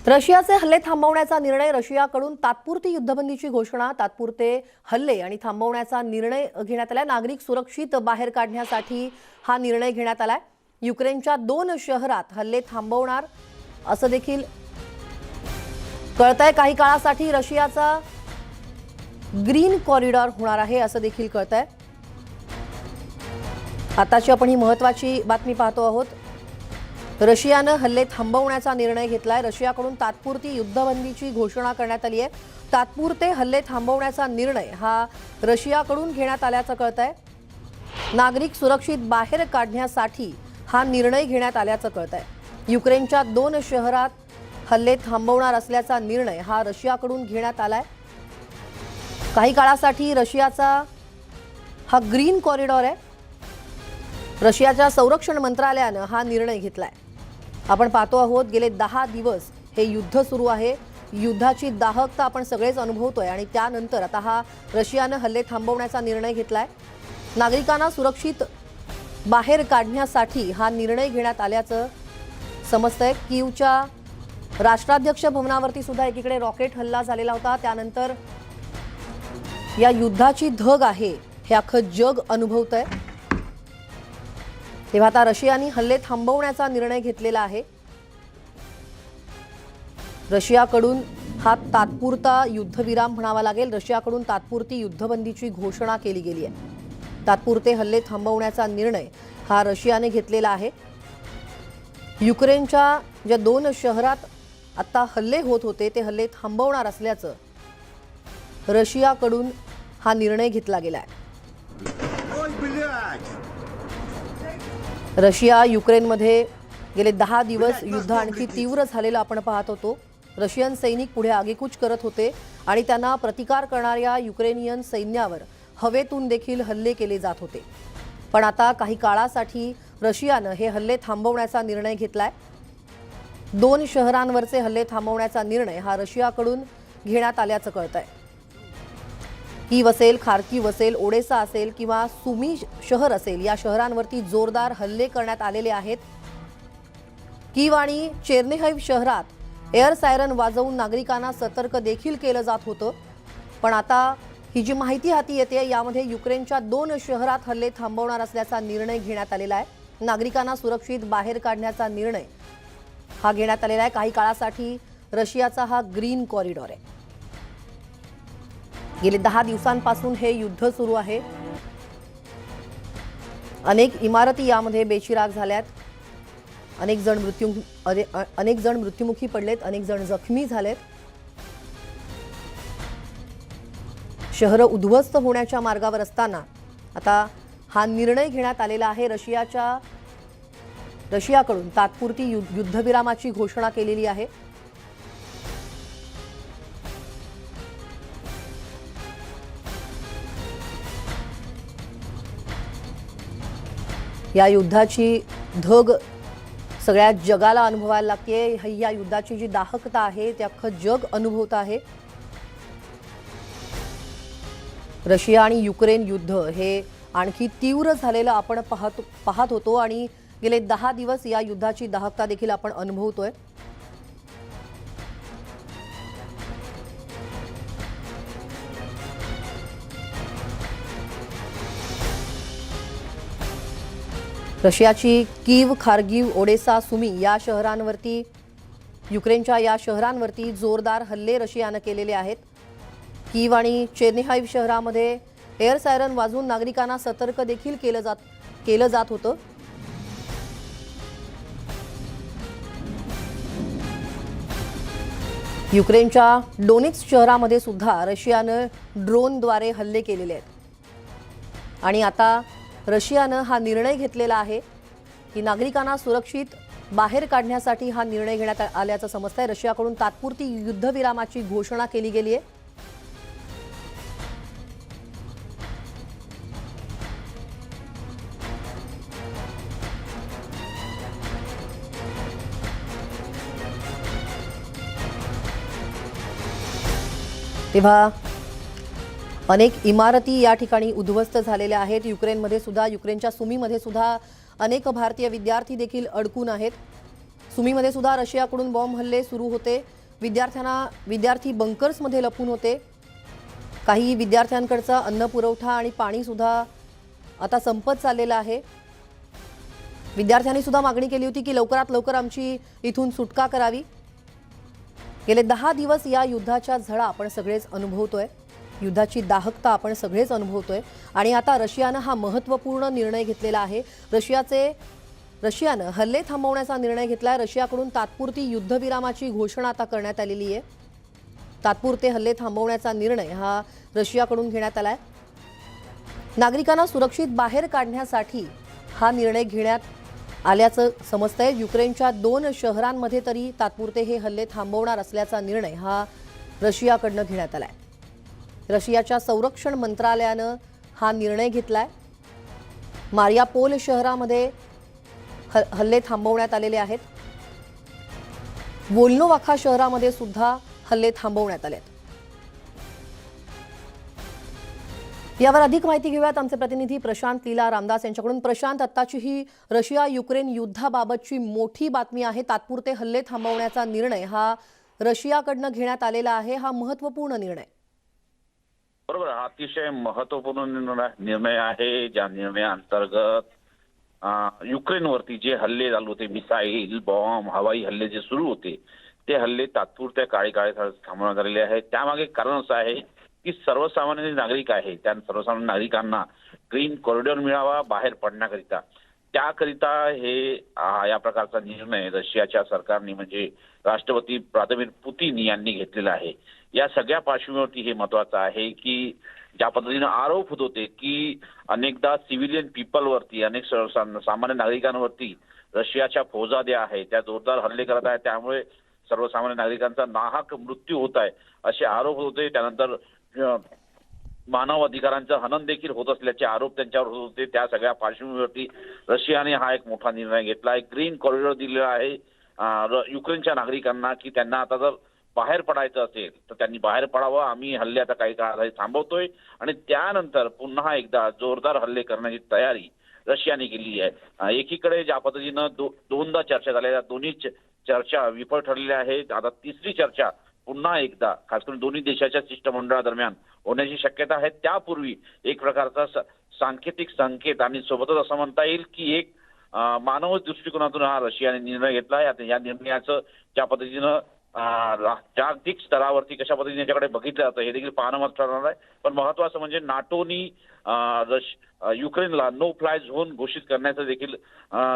रशियाचे हल्ले थांबवण्याचा निर्णय, रशियाकडून तात्पुरती युद्धबंदीची घोषणा, तात्पुरते हल्ले आणि थांबवण्याचा निर्णय घेण्यात आला। नागरिक सुरक्षित बाहेर काढण्यासाठी हा निर्णय घेण्यात आलाय। युक्रेनच्या 2 शहरात हल्ले थांबवणार असं देखील कळतंय। काही काळासाठी रशियाचा ग्रीन कॉरिडॉर होणार आहे असं देखील कळतंय। आताची आपण ही महत्त्वाची बातमी पाहतो आहोत। रशियाने हल्ले थांबवण्याचा निर्णय घेतलाय। रशियाकडून तात्पुरती युद्धबंदीची घोषणा करण्यात आली आहे। तात्पुरते हल्ले थांबवण्याचा निर्णय हा रशियाकडून घेण्यात आल्याचं कळतंय। नागरिक सुरक्षित बाहेर काढण्यासाठी हा निर्णय घेण्यात आल्याचं कळतंय। युक्रेनच्या 2 शहरात हल्ले थांबवणार असल्याचा निर्णय हा रशियाकडून घेण्यात आलाय। काही काळासाठी रशियाचा हा ग्रीन कॉरिडॉर आहे। रशियाच्या संरक्षण मंत्रालयाने हा निर्णय घेतलाय। आपण पाहतो आहोत, गेले 10 दिवस हे युद्ध सुरू आहे। युद्धाची दाहकता आपण सगळेच अनुभवतोय आणि त्यानंतर आता हा रशियाने हल्ले थांबवण्याचा निर्णय घेतलाय। नागरिकांना सुरक्षित बाहेर काढण्यासाठी हा निर्णय घेण्यात आल्याचं समजतंय। कीवच्या राष्ट्राध्यक्ष भवनावरती सुद्धा एकीकडे रॉकेट हल्ला झालेला होता। त्यानंतर या युद्धाची धग आहे हे अख्खं जग अनुभवतंय। तेव्हा आता रशियाने हल्ले थांबवण्याचा निर्णय घेतलेला आहे। रशियाकडून हा तात्पुरता युद्धविराम म्हणावा लागेल। रशियाकडून तात्पुरती युद्धबंदीची घोषणा केली गेली आहे। तात्पुरते हल्ले थांबवण्याचा निर्णय हा रशियाने घेतलेला आहे। युक्रेनच्या ज्या 2 शहरात आता हल्ले होत होते ते हल्ले थांबवणार असल्याचं रशियाकडून हा निर्णय घेतला गेला आहे। रशिया युक्रेनमध्ये गेले 10 दिवस युद्ध आणखी तीव्र झालेलं आपण पाहत होतो। रशियन सैनिक पुढे आगेकूच करत होते आणि त्यांना प्रतिकार करणाऱ्या युक्रेनियन सैन्यावर हवेतून देखील हल्ले केले जात होते। पण आता काही काळासाठी रशियाने हे हल्ले थांबवण्याचा निर्णय घेतलाय। 2 शहरांवरचे हल्ले थांबवण्याचा निर्णय हा रशियाकडून घेण्यात आल्याचं कळतंय। कीव असेल, खार्कीव असेल, ओडेसा असेल किंवा सुमी शहर असेल, या शहरांवरती जोरदार हल्ले करण्यात आलेले आहेत। कीव आणि चेर्निहाइव शहरात एअर सायरन वाजवून नागरिकांना सतर्क देखील केलं जात होतं। पण आता ही जी माहिती हाती येते यामध्ये युक्रेनच्या 2 शहरात हल्ले थांबवणार असल्याचा निर्णय घेण्यात आलेला आहे। नागरिकांना सुरक्षित बाहेर काढण्याचा निर्णय हा घेण्यात आलेला आहे। काही काळासाठी रशियाचा हा ग्रीन कॉरिडॉर आहे। गेले 10 दिवसांपासून हे युद्ध सुरू आहे। अनेक इमारती यामध्ये बेचिराग झाल्यात। अनेक जण मृत्युमुखी पडलेत, अनेक जण जखमी झालेत। शहर उद्ध्वस्त होण्याच्या मार्गावर असताना आता हा निर्णय घेण्यात आलेला आहे। रशियाकडून तात्पुरती युद्धविरामाची घोषणा केलेली आहे। या युद्धाची धग सगळ्या जगाला अनुभवायला लागते। या युद्धाची जी दाहकता आहे ते अख्खं जग अनुभवत आहे। रशिया आणि युक्रेन युद्ध हे आणखी तीव्र झालेलं आपण पाहत होतो आणि गेले 10 दिवस या युद्धाची दाहकता देखील आपण अनुभवतोय। रशियाची कीव, खार्कीव, ओडेसा, सुमी या शहरांवरती, युक्रेनच्या या शहरांवरती जोरदार हल्ले रशियाने केलेले आहेत। कीव आणि चेर्निहाइव शहरामध्ये एअर सायरन वाजवून नागरिकांना सतर्क देखील केलं जात होतं। युक्रेनच्या डोनेट्स्क शहरामध्ये सुद्धा रशियाने ड्रोनद्वारे हल्ले केलेले आहेत। आणि आता रशियाने हा निर्णय घेतलेला आहे की नागरिकांना सुरक्षित बाहेर काढण्यासाठी हा निर्णय घेण्यात आल्याचं समजतंय। रशियाकडून तात्पुरती युद्धविरामाची घोषणा केली गेली आहे। तेव्हा अनेक इमारती या ठिकाणी उद्ध्वस्त झालेल्या आहेत। युक्रेनमध्ये सुद्धा, युक्रेनच्या सुमीमध्ये सुद्धा अनेक भारतीय विद्यार्थी देखील अडकून आहेत। सुमीमध्ये सुद्धा रशियाकडून बॉम्ब हल्ले सुरू होते. विद्यार्थी बंकर्समध्ये लपून होते. काही विद्यार्थ्यांकडचा अन्न पुरवठा आणि पाणी सुद्धा आता संपत चाललेला आहे. विद्यार्थ्यांनी सुद्धा मागणी केली होती की लवकरात लवकर आमची इथून सुटका करावी. गेले 10 दिवस या युद्धाच्या झळा आपण सगळेच अनुभवतोय. युद्धाची दाहकता आपण सगळेच अनुभवतोय आणि आता रशियानं हा महत्त्वपूर्ण निर्णय घेतलेला आहे. रशियानं हल्ले थांबवण्याचा निर्णय घेतलाय. रशियाकडून तात्पुरती युद्धविरामाची घोषणा आता करण्यात आलेली आहे. तात्पुरते हल्ले थांबवण्याचा निर्णय हा रशियाकडून घेण्यात आलाय. नागरिकांना सुरक्षित बाहेर काढण्यासाठी हा निर्णय घेण्यात आल्याचं समजतंय. युक्रेनच्या 2 शहरांमध्ये तरी तात्पुरते हे हल्ले थांबवणार असल्याचा निर्णय हा रशियाकडनं घेण्यात आलाय. रशियाच्या संरक्षण मंत्रालयानं हा निर्णय घेतलाय. मारियापोल शहरामध्ये हल्ले थांबवण्यात आलेले आहेत. वोल्नोवाखा शहरामध्ये सुद्धा हल्ले थांबवण्यात आलेत. यावर अधिक माहिती घेऊयात आमचे प्रतिनिधी प्रशांत लीला रामदास यांच्याकडून. प्रशांत, आत्ताची ही रशिया युक्रेन युद्धाबाबतची मोठी बातमी आहे. तात्पुरते हल्ले थांबवण्याचा निर्णय हा रशियाकडनं घेण्यात आलेला आहे. हा महत्त्वपूर्ण निर्णय. बरोबर, हा अतिशय महत्त्वपूर्ण निर्णय आहे. ज्या निर्णयाअंतर्गत युक्रेनवरती जे हल्ले चालू होते, मिसाईल, बॉम्ब, हवाई हल्ले जे सुरू होते, ते हल्ले तात्पुरत्या काळी थांबवण्यात आलेले आहेत. त्यामागे कारण असं आहे की सर्वसामान्य नागरिक आहे, त्या सर्वसामान्य नागरिकांना ग्रीन कॉरिडॉर मिळावा बाहेर पडण्याकरिता. त्याकरिता या प्रकारचा निर्णय रशियाच्या सरकारने म्हणजे राष्ट्रपती व्लादिमीर पुतीन यांनी घेतलेला आहे. या सगळ्या पार्श्वभूमीवरती हे महत्वाचं आहे की ज्या पद्धतीने आरोप होत होते की अनेकदा सिव्हिलियन पीपलवरती, अनेक सामान्य नागरिकांवरती रशियाच्या फौजा ज्या आहेत त्या जोरदार हल्ले करत आहेत, त्यामुळे सर्वसामान्य नागरिकांचा नाहक मृत्यू होत आहे असे आरोप होते. त्यानंतर मानव अधिकारांचं हनन देखील होत असल्याचे आरोप त्यांच्यावर होत होते. त्या सगळ्या पार्श्वभूमीवरती रशियाने हा एक मोठा निर्णय घेतला आहे. ग्रीन कॉरिडॉर दिलेला आहे युक्रेनच्या नागरिकांना की त्यांना आता जर बाहेर पडायचं असेल तर त्यांनी बाहेर पडावं. आम्ही हल्ले आता काही काळासाठी थांबवतोय आणि त्यानंतर पुन्हा एकदा जोरदार हल्ले करण्याची तयारी रशियाने केली आहे. एकीकडे ज्या पद्धतीनं दोनदा चर्चा झाल्या, दोन्ही चर्चा विफल ठरलेल्या आहेत. आता तिसरी चर्चा पुन्हा एकदा खास करून दोन्ही देशाच्या शिष्टमंडळादरम्यान होण्याची शक्यता आहे. त्यापूर्वी एक प्रकारचा सांकेतिक संकेत आणि सोबतच असं म्हणता येईल की एक मानव दृष्टिकोनातून हा रशियाने निर्णय घेतला आहे. या निर्णयाचं ज्या पद्धतीनं जागतिक स्तरावरती कशा पद्धतीने याच्याकडे बघितलं जातं हे देखील पाहणं मत ठरणार आहे. पण महत्वाचं म्हणजे नाटोनी युक्रेनला नो फ्लाय झोन घोषित करण्याचं देखील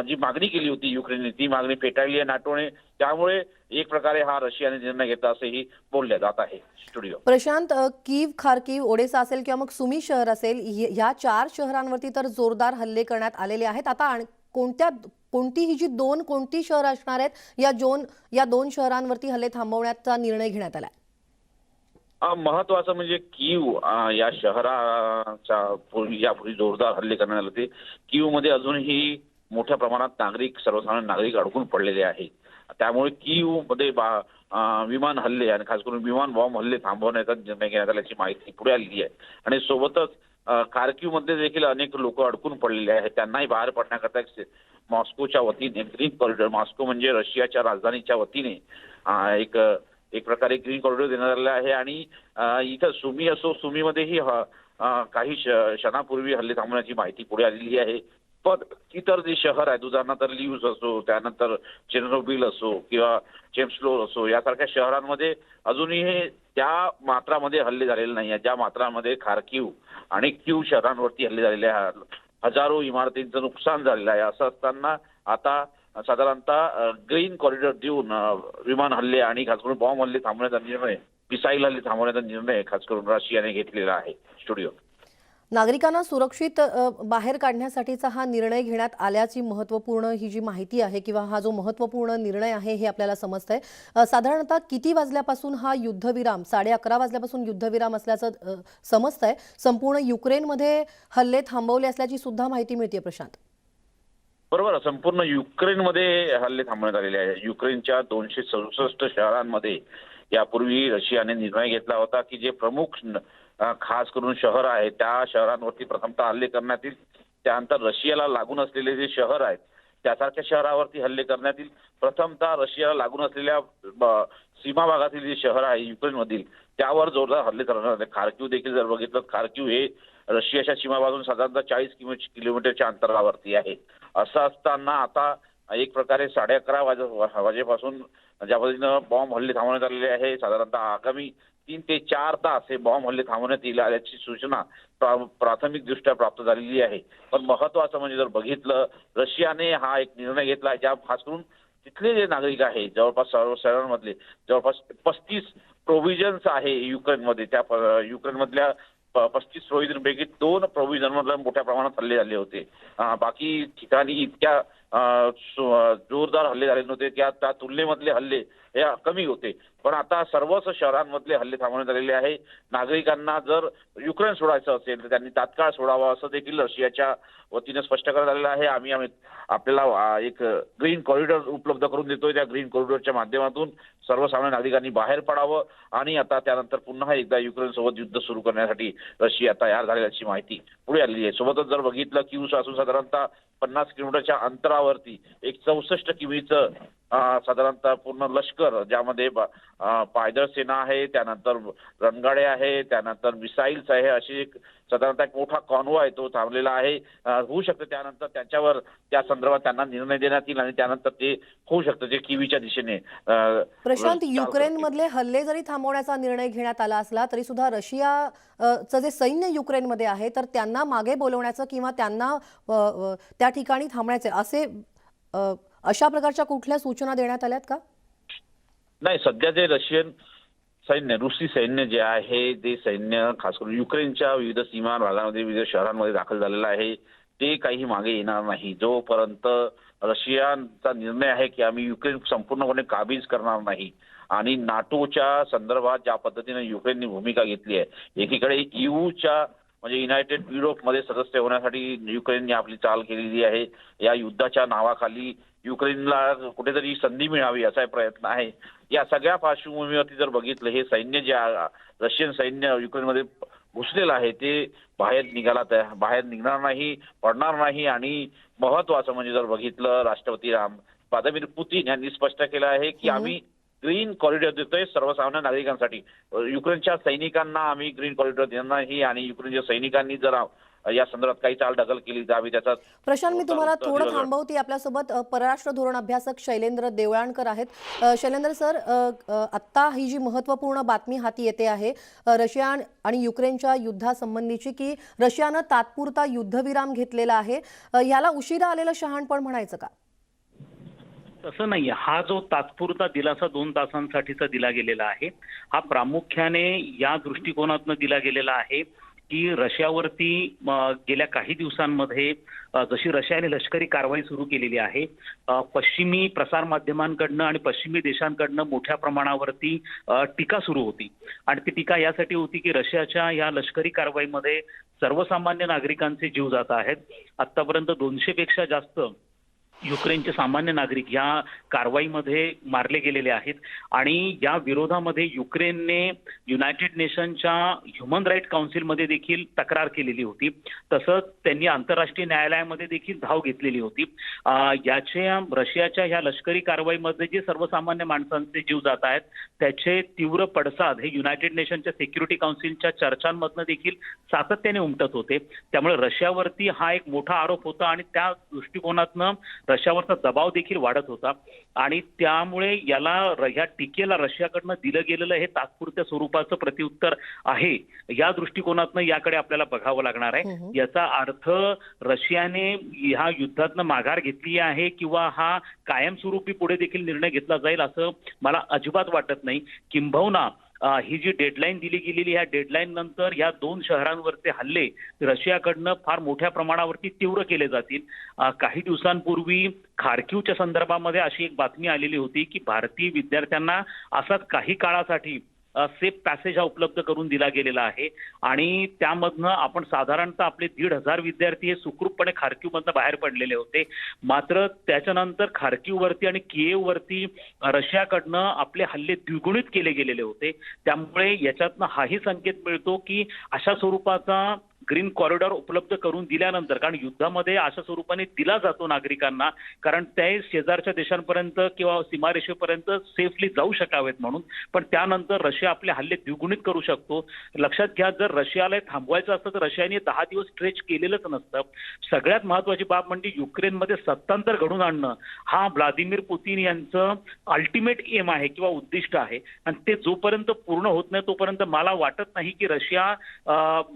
जी मागणी केली होती युक्रेनने, ती मागणी फेटाळली आहे नाटोने. त्यामुळे एक प्रकारे हा रशियाने निर्णय घेतला असेही बोलले जात आहे. स्टुडिओ प्रशांत, कीव, खार्किव, ओडेसा असेल किंवा मग सुमी शहर असेल, या 4 शहरांवरती तर जोरदार हल्ले करण्यात आलेले आहेत. आता कोणती ही जी कोणती शहर असणार आहेत या 2 शहरांवरती हल्ले थांबवण्याचा निर्णय घेण्यात आला? महत्वाचं म्हणजे कीव या शहराच्या यापूर्वी जोरदार हल्ले करण्यात आले होते. कीव मध्ये अजूनही मोठ्या प्रमाणात सर्वसामान्य नागरिक अडकून पडलेले आहेत. त्यामुळे कीव मध्ये विमान हल्ले आणि खास करून विमान बॉम्ब हल्ले थांबवण्याचा निर्णय घेण्यात आल्याची माहिती पुढे आलेली आहे. आणि सोबतच खार्किव मध्ये देखील अनेक लोक अडकून पडलेले आहेत. त्यांनाही बाहेर पडण्याकरता मॉस्कोच्या वतीने ग्रीन कॉरिडॉर, मॉस्को म्हणजे रशियाच्या राजधानीच्या वतीने एक प्रकारे ग्रीन कॉरिडॉर देण्यात आलेला आहे. आणि इथं सुमीमध्येही काही क्षणापूर्वी हल्ले थांबवण्याची माहिती पुढे आलेली आहे. पण इतर जे शहर आहेत उदाहरणार्थ लिव्ह असो, त्यानंतर चेर्नोबिल असो किंवा चेम्स्लोर असो, यासारख्या शहरांमध्ये अजूनही त्या मात्रामध्ये हल्ले झालेले नाही आहेत ज्या मात्रामध्ये खार्किव आणि कीव शहरांवरती हल्ले झालेले आहेत. हजारो इमारतींचं नुकसान झालेलं आहे. असं असताना आता साधारणतः ग्रीन कॉरिडॉर देऊन विमान हल्ले आणि खास करून बॉम्ब हल्ले थांबवण्याचा निर्णय, मिसाईल हल्ले थांबवण्याचा निर्णय खास करून रशियाने घेतलेला आहे. स्टुडिओ. नागरिकांना सुरक्षित बाहेर काढण्यासाठीचा हा निर्णय घेण्यात आल्याची महत्त्वपूर्ण ही जी माहिती आहे किंवा हा जो महत्त्वपूर्ण निर्णय आहे हे आपल्याला समजतंय. साधारणतः किती वाजल्यापासून हा युद्धविराम, 11:30 वाजल्यापासून युद्धविराम असल्याचं समजतंय. संपूर्ण युक्रेनमध्ये हल्ले थांबवले असल्याची सुद्धा माहिती मिळते प्रशांत. बरोबर, संपूर्ण युक्रेनमध्ये हल्ले थांबवण्यात आलेले आहे. युक्रेनच्या 267 शहरांमध्ये यापूर्वी रशियाने निर्णय घेतला होता की जे प्रमुख खास करून शहर आहेत त्या शहरांवरती प्रथमतः हल्ले करण्यात येईल. त्यानंतर रशियाला लागून असलेले जे शहर आहेत त्यासारख्या शहरावरती हल्ले करण्यात येईल. प्रथमतः रशियाला लागून असलेल्या सीमा भागातील जे शहर आहे युक्रेनमधील त्यावर जोरदार हल्ले करण्यात आले. खार्किव्ह देखील जर बघितलं, खार्किव्ह हे रशियाच्या सीमापासून साधारणतः 40 किलोमीटरच्या अंतरावरती आहे. असं असताना आता एक प्रकारे 11:30 वाजेपासून ज्या पद्धतीनं बॉम्ब हल्ले थांबवण्यात आलेले आहे, साधारणतः आगामी 3 ते 4 तास हे बॉम्ब हल्ले थांबवण्यात येईल याची सूचना प्राथमिकदृष्ट्या प्राप्त झालेली आहे. पण महत्वाचं म्हणजे जर बघितलं, रशियाने हा एक निर्णय घेतला ज्या खास करून तिथले जे नागरिक आहे जवळपास सर्व शहरांमधले जवळपास 35 प्रोव्हिजन्स आहे युक्रेनमध्ये. त्या युक्रेनमधल्या 35 प्रोव्हिजनपैकी 2 प्रोव्हिजनमधल्या मोठ्या प्रमाणात हल्ले झाले होते. बाकी ठिकाणी इतक्या जोरदार हल्ले झाले नव्हते. त्या तुलनेमधले हल्ले हे कमी होते. पण आता सर्वच शहरांमधले हल्ले थांबवण्यात आलेले आहे. नागरिकांना जर युक्रेन सोडायचं असेल तर त्यांनी तात्काळ सोडावं असं देखील रशियाच्या वतीने स्पष्ट करण्यात आलेलं आहे. आम्ही आपल्याला एक ग्रीन कॉरिडॉर उपलब्ध करून देतोय. त्या ग्रीन कॉरिडॉरच्या माध्यमातून सर्वसामान्य नागरिकांनी बाहेर पडावं आणि आता त्यानंतर पुन्हा एकदा युक्रेन सोबत युद्ध सुरू करण्यासाठी रशिया तयार झाल्याची माहिती पुढे आलेली आहे. सोबतच जर बघितलं कीव्ह पासून साधारणतः 50 किलोमीटरच्या अंतरावरती एक 64 किमीचं साधारणतः पूर्ण लष्कर, ज्यामध्ये पायदळ सेना आहे, त्यानंतर रणगाडे आहे, त्यानंतर मिसाईल्स आहे, अशी एक साधारणतः एक मोठा कॉन्वॉय तो थांबलेला आहे. होऊ शकतं त्यानंतर त्याच्यावर त्या संदर्भात त्यांना निर्णय देण्यात येईल आणि त्यानंतर ते होऊ शकतं जे कीव्हच्या दिशेने. प्रशांत, युक्रेनमधले हल्ले जरी थांबवण्याचा निर्णय घेण्यात आला असला तरी सुद्धा रशियाचं जे सैन्य युक्रेनमध्ये आहे तर त्यांना मागे बोलवण्याचं किंवा त्यांना त्या ठिकाणी थांबण्याचे अशा प्रकारच्या कुठल्या सूचना देण्यात आल्यात का? नाही, सध्या जे रशियन सैन्य, रूसी सैन्य जे आहे ते सैन्य खास करून युक्रेनच्या विविध सीमा भागामध्ये, विविध शहरांमध्ये दाखल झालेलं आहे. ते काही मागे येणार नाही जोपर्यंत रशियाचा निर्णय आहे की आम्ही युक्रेन संपूर्णपणे काबीज करणार नाही. आणि नाटोच्या संदर्भात ज्या पद्धतीने युक्रेनने भूमिका घेतली आहे, एकीकडे ईयूच्या म्हणजे युनायटेड युरोपमध्ये सदस्य होण्यासाठी युक्रेनने आपली चाल केलेली आहे. या युद्धाच्या नावाखाली युक्रेनला कुठेतरी संधी मिळावी असा प्रयत्न आहे. या सगळ्या पार्श्वभूमीवरती जर बघितलं, हे सैन्य जे रशियन सैन्य युक्रेनमध्ये घुसलेलं आहे ते बाहेर निघणार नाही, पडणार नाही. आणि महत्वाचं म्हणजे जर बघितलं, राष्ट्रपती व्लादिमीर पुतीन यांनी स्पष्ट केलं आहे की आम्ही ग्रीन कॉरिडॉर देतोय सर्वसामान्य नागरिकांसाठी. युक्रेनच्या सैनिकांना आम्ही ग्रीन कॉरिडॉर देणार नाही आणि युक्रेनच्या सैनिकांनी जर या संदर्भात काही चालढकल केली तर आम्ही त्याचा. प्रशांत, मी तुम्हाला थोडं थांबवते. आपल्यासोबत परराष्ट्र धोरण अभ्यासक शैलेंद्र देवळाणकर आहेत. शैलेंद्र सर, आत्ता ही जी महत्त्वपूर्ण बातमी हाती येते आहे रशिया आणि युक्रेनच्या युद्धासंबंधीची की रशियानं तात्पुरता युद्धविराम घेतलेला आहे, याला उशिरा आलेलं शहाणपण म्हणायचं का? तसं नाहीये. हा जो तात्पुरता दिलासा 2 तासांसाठीचा दिला गेलेला आहे, हा प्रामुख्याने या दृष्टिकोनातून दिला गेलेला आहे की रशियावरती गेल्या काही दिवसांमध्ये जशी रशियाने लष्करी कारवाई सुरू केलेली आहे, पश्चिमी प्रसारमाध्यमांकडनं आणि पश्चिमी देशांकडनं मोठ्या प्रमाणावरती टीका सुरू होती. आणि ती टीका यासाठी होती की रशियाच्या या लष्करी कारवाईमध्ये सर्वसामान्य नागरिकांचे जीव जात आहेत. आतापर्यंत 200 पेक्षा जास्त युक्रेनचे सामान्य नागरिक या कारवाईमध्ये मारले गेलेले आहेत. आणि या विरोधामध्ये युक्रेनने युनायटेड नेशनच्या ह्युमन राईट काउन्सिलमध्ये देखील तक्रार केलेली होती. तसंच त्यांनी आंतरराष्ट्रीय न्यायालयामध्ये देखील धाव घेतलेली होती. रशियाच्या ह्या लष्करी कारवाईमध्ये जे सर्वसामान्य माणसांचे जीव जात आहेत त्याचे तीव्र पडसाद हे युनायटेड नेशनच्या सिक्युरिटी काउन्सिलच्या चर्चांमधनं देखील सातत्याने उमटत होते. त्यामुळे रशियावरती हा एक मोठा आरोप होता आणि त्या दृष्टिकोनातनं रशियावरचा दबाव देखील वाढत होता. आणि त्यामुळे या टीकेला रशियाकडनं दिलं गेलेलं हे तात्पुरत्या स्वरूपाचं प्रत्युत्तर आहे. या दृष्टिकोनातनं याकडे आपल्याला बघावं लागणार आहे. याचा अर्थ रशियाने ह्या युद्धातनं माघार घेतली आहे किंवा हा कायमस्वरूपी पुढे देखील निर्णय घेतला जाईल असं मला अजिबात वाटत नाही. किंबहुना ही जी डेडलाईन दिली गेलेली, ह्या डेडलाईन नंतर या 2 शहरांवरचे हल्ले रशियाकडनं फार मोठ्या प्रमाणावरती तीव्र केले जातील. काही दिवसांपूर्वी खार्किव्हच्या संदर्भामध्ये अशी एक बातमी आलेली होती की भारतीय विद्यार्थ्यांना असाच काही काळासाठी सेफ पॅसेज हा उपलब्ध करून दिला गेलेला आहे. आणि त्यामधनं आपण साधारणतः आपले 1,500 विद्यार्थी हे सुखरूपपणे खार्किव्हमधनं बाहेर पडलेले होते. मात्र त्याच्यानंतर खार्किव्हवरती आणि कियेववरती रशियाकडनं आपले हल्ले द्विगुणित केले गेलेले होते. त्यामुळे याच्यातनं हाही संकेत मिळतो की अशा स्वरूपाचा ग्रीन कॉरिडॉर उपलब्ध करून दिल्यानंतर, कारण युद्धामध्ये अशा स्वरूपाने दिला जातो नागरिकांना, कारण ते शेजारच्या देशांपर्यंत किंवा सीमारेषेपर्यंत सेफली जाऊ शकावेत म्हणून, पण त्यानंतर रशिया आपले हल्ले द्विगुणित करू शकतो. लक्षात घ्या, जर रशियाला थांबवायचं असतं तर रशियाने 10 दिवस स्ट्रेच केलेलंच नसतं. सगळ्यात महत्वाची बाब म्हणजे युक्रेनमध्ये सत्तांतर घडवून आणणं हा व्लादिमीर पुतीन यांचं अल्टिमेट एम आहे किंवा उद्दिष्ट आहे, आणि ते जोपर्यंत पूर्ण होत नाही तोपर्यंत मला वाटत नाही की रशिया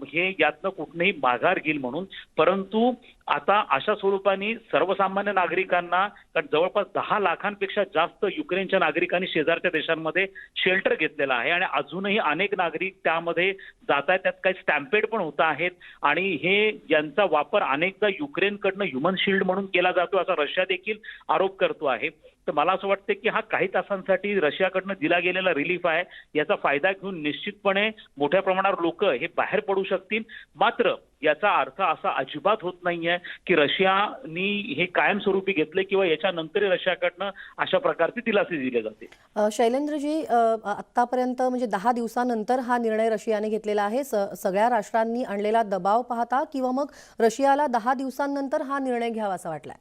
हे यातनं कुठनंही माघार घेईल म्हणून. परंतु आता अशा स्वरूपाने सर्वसामान्य नागरिकांना, कारण जवळपास 10 लाखांपेक्षा जास्त युक्रेनच्या नागरिकांनी शेजारच्या देशांमध्ये शेल्टर घेतलेलं आहे आणि अजूनही अनेक नागरिक त्यामध्ये जात आहेत. त्यात काही स्टॅम्पेड पण होत आहेत आणि हे यांचा वापर अनेकदा युक्रेनकडनं ह्युमन शिल्ड म्हणून केला जातो असा रशिया देखील आरोप करतो आहे. तर मला असं वाटतं की हा काही तासांसाठी रशियाकडनं दिला गेलेला रिलीफ आहे, याचा फायदा घेऊन निश्चितपणे मोठ्या प्रमाणावर लोक हे बाहेर पडू शकतील. मात्र याचा अर्थ असा अजिबात होत नाहीये की रशियानी हे कायमस्वरूपी घेतले किंवा याच्यानंतरही रशियाकडनं अशा प्रकारचे दिलासे दिले जाते. शैलेंद्रजी, आतापर्यंत म्हणजे 10 दिवसानंतर हा निर्णय रशियाने घेतलेला आहे. सगळ्या राष्ट्रांनी आणलेला दबाव पाहता किंवा मग रशियाला 10 दिवसांनंतर हा निर्णय घ्यावा असं वाटलाय?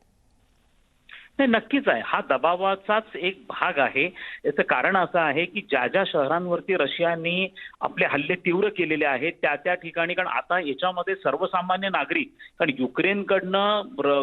नाही, नक्कीच आहे. हा दबावाचाच एक भाग आहे. याचं कारण असं आहे की ज्या ज्या शहरांवरती रशियाने आपले हल्ले तीव्र केलेले आहेत त्या ठिकाणी, कारण आता याच्यामध्ये सर्वसामान्य नागरिक, कारण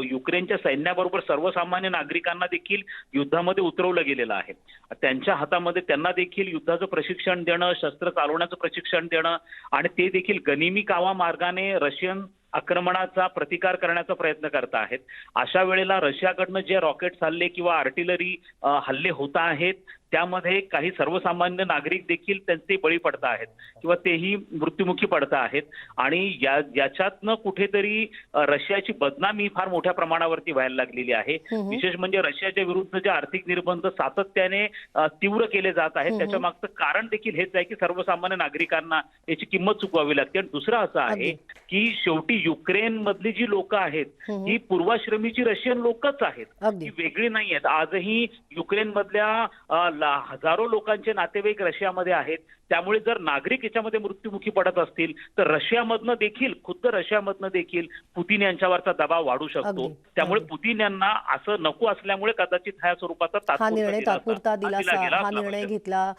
युक्रेनच्या सैन्याबरोबर सर्वसामान्य नागरिकांना देखील युद्धामध्ये उतरवलं गेलेलं आहे. त्यांच्या हातामध्ये त्यांना देखील युद्धाचं प्रशिक्षण देणं, शस्त्र चालवण्याचं प्रशिक्षण देणं आणि ते देखील गनिमी कावा मार्गाने रशियन आक्रमणाचा प्रतिकार करण्याचा प्रयत्न करत आहेत. अशा वेळेला रशियाकडनं जे रॉकेट्स हल्ले किंवा आर्टिलरी हल्ले होत आहेत त्यामध्ये काही सर्वसामान्य नागरिक देखील त्यांचे बळी पडत आहेत किंवा तेही मृत्युमुखी पडत आहेत आणि याच्यातनं कुठेतरी रशियाची बदनामी फार मोठ्या प्रमाणावरती व्हायला लागलेली आहे. विशेष म्हणजे रशियाच्या विरुद्ध जे आर्थिक निर्बंध सातत्याने तीव्र केले जात आहेत त्याच्या मागचं कारण देखील हेच आहे की सर्वसामान्य नागरिकांना याची किंमत चुकवावी लागते. आणि दुसरं असं आहे की शेवटी युक्रेन मधली जी लोक आहेत ही पूर्वाश्रमीची रशियन लोकच आहेत, ही वेगळी नाही आहेत. आजही युक्रेन मधल्या हजारो लोकांचे नातेवाईक रशियामध्ये आहेत. त्यामुळे जर नागरिक याच्यामध्ये मृत्युमुखी पडत असतील तर खुद्द रशियामधनं देखील पुतीन यांच्यावरचा दबाव वाढू शकतो. त्यामुळे पुतीन यांना असं नको असल्यामुळे कदाचित ह्या स्वरूपाचा तात्पुरता दिलासा हा निर्णय घेतला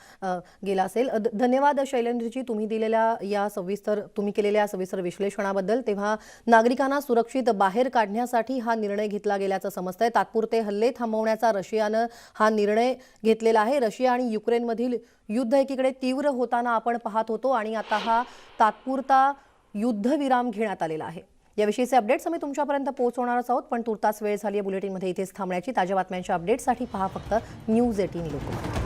गेला असेल. धन्यवाद शैलेंद्रजी, तुम्ही केलेल्या सविस्तर विश्लेषणाबद्दल. तेव्हा नागरिकांना सुरक्षित बाहेर काढण्यासाठी हा निर्णय घेतला गेल्याचं समजतंय. तात्पुरते हल्ले थांबवण्याचा रशियानं हा निर्णय घेतलेला आहे. रशिया आणि युक्रेनमधील युद्ध एकीकडे तीव्र होताना आपण पाहत होतो आणि आता हा तात्पुरता युद्धविराम घेण्यात आलेला आहे. याविषयीचे अपडेट्स आम्ही तुमच्यापर्यंत पोहोचवणारच आहोत, पण तुर्तास वेळ झाली आहे बुलेटिनमध्ये इथेच थांबण्याची. ताज्या बातम्यांच्या अपडेट्ससाठी पहा फक्त न्यूज 18 लोकमत.